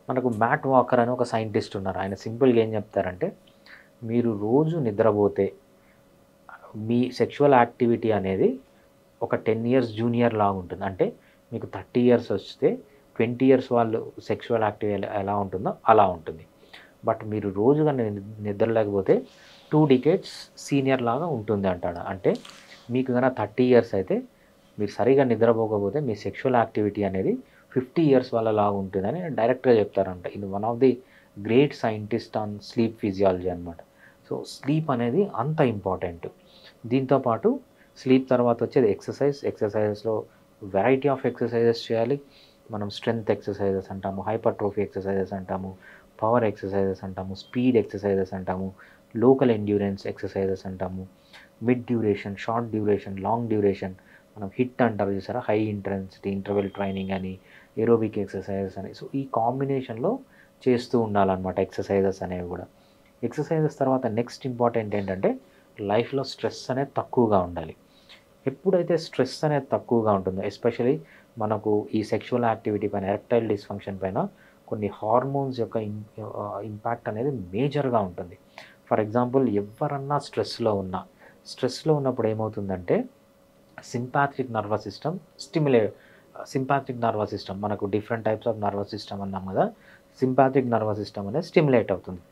మనకు Matt Walker అని ఒక సైంటిస్ట్ ఉన్నారు. ఆయన సింపుల్‌గా ఏం చెప్తారంటే, మీరు రోజు నిద్రపోతే మీ సెక్షువల్ యాక్టివిటీ అనేది ఒక 10 ఇయర్స్ జూనియర్ లాగా ఉంటుంది. అంటే మీకు 30 ఇయర్స్ వస్తే 20 ఇయర్స్ వాళ్ళు సెక్షువల్ యాక్టివిటీ ఎలా ఉంటుందో అలా ఉంటుంది. బట్ మీరు రోజు గాని నిద్ర లేకపోతే 2 డికేడ్స్ సీనియర్ లాగా ఉంటుంది అంటాడు. అంటే మీకు గన 30 ఇయర్స్ అయితే మీరు సరిగ్గా నిద్రపోకపోతే మీ సెక్షువల్ యాక్టివిటీ అనేది 50 ఇయర్స్ వాళ్ళలాగా ఉంటుందని డైరెక్ట్‌గా చెప్తారంట. ఇది one of the great scientist on sleep physiology అనమాట. సో, స్లీప్ అనేది అంత ఇంపార్టెంట్. దీంతో పాటు స్లీప్ తర్వాత వచ్చేది ఎక్సర్సైజ్. ఎక్సర్సైజెస్‌లో వెరైటీ ఆఫ్ ఎక్సర్సైజెస్ చేయాలి. మనం స్ట్రెంత్ ఎక్సర్సైజెస్ అంటాము, హైపర్ట్రోఫీ ఎక్సర్సైజెస్ అంటాము, పవర్ ఎక్సర్సైజెస్ అంటాము, స్పీడ్ ఎక్సర్సైజెస్ అంటాము, లోకల్ ఎండ్యూరెన్స్ ఎక్సర్సైజెస్ అంటాము, mid duration, short duration, long duration. మనం హిట్ అంటారు చూసారా? హై ఇంటెన్సిటీ ఇంటర్వెల్ ట్రైనింగ్ అని, ఏరోబిక్ ఎక్సర్సైజెస్ అని. సో, ఈ కాంబినేషన్‌లో చేస్తూ ఉండాలన్నమాట ఎక్సర్సైజెస్ అనేవి గూడా. ఎక్సర్సైజెస్ తర్వాత నెక్స్ట్ ఇంపార్టెంట్ ఏంటంటే లైఫ్‌లో స్ట్రెస్ అనేది తక్కువగా ఉండాలి. ఎప్పుడైతే స్ట్రెస్ అనేది తక్కువగా ఉంటుందో ఎస్పెషల్లీ మనకు ఈ సెక్షువల్ యాక్టివిటీ పైన ఎరెక్టైల్ డిస్‌ఫంక్షన్ పైన కొన్ని హార్మోన్స్ యొక్క ఇంపాక్ట్ అనేది మేజర్‌గా ఉంటుంది. ఫర్ ఎగ్జాంపుల్ ఎవ్వరన్నా స్ట్రెస్‌లో ఉన్నప్పుడు ఏమవుతుందంటే sympathetic nervous system sympathetic nervous system మనకు different types of nervous system అన్నాం కదా! సింపాథిక్ నర్వస్ సిస్టమ్ అనేది స్టిమ్యులేట్ అవుతుంది.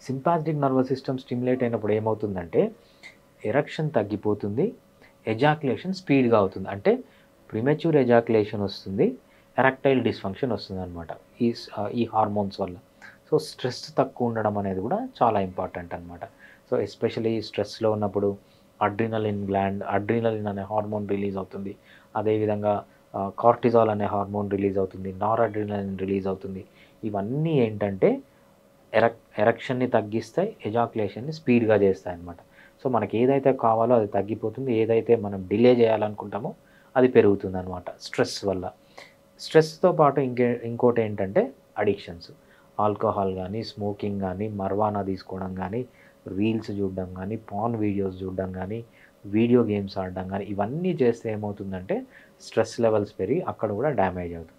సింపాథిక్ నర్వస్ సిస్టమ్ స్టిమ్యులేట్ అయినప్పుడు ఏమవుతుందంటే ఎరెక్షన్ తగ్గిపోతుంది. ఎజాక్యులేషన్ స్పీడ్‌గా అవుతుంది. అంటే ప్రిమెచ్యూర్ ఎజాక్యులేషన్ వస్తుంది. ఎరెక్టైల్ డిస్‌ఫంక్షన్ వస్తుందనమాట. ఈ హార్మోన్స్ వల్ల. సో, స్ట్రెస్ తక్కువ ఉండడం అనేది కూడా చాలా ఇంపార్టెంట్ అనమాట. సో, ఎస్పెషల్లీ స్ట్రెస్‌లో ఉన్నప్పుడు అడ్రినలిన్ అనే హార్మోన్ రిలీజ్ అవుతుంది. అదేవిధంగా కార్టిజాల్ అనే హార్మోన్ రిలీజ్ అవుతుంది. నార్ రిలీజ్ అవుతుంది. ఇవన్నీ ఏంటంటే ఎరెక్షన్‌ని తగ్గిస్తాయి. ఎజాక్యులేషన్‌ని స్పీడ్‌గా చేస్తాయన్నమాట. సో, మనకి ఏదైతే కావాలో అది తగ్గిపోతుంది. ఏదైతే మనం డిలే చేయాలనుకుంటామో అది పెరుగుతుందనమాట స్ట్రెస్ వల్ల. స్ట్రెస్‌తో పాటు ఇంకోటేంటంటే అడిక్షన్స్. ఆల్కహాల్ గానీ, స్మోకింగ్ గానీ, మర్వానా తీసుకోవడం గానీ, రీల్స్ చూడడం గానీ, పార్న్ వీడియోస్ చూడడం గానీ, వీడియో గేమ్స్ ఆడడం గానీ, ఇవన్నీ చేస్తే ఏమవుతుందంటే స్ట్రెస్ లెవెల్స్ పెరిగి అక్కడ కూడా డ్యామేజ్ అవుతుంది.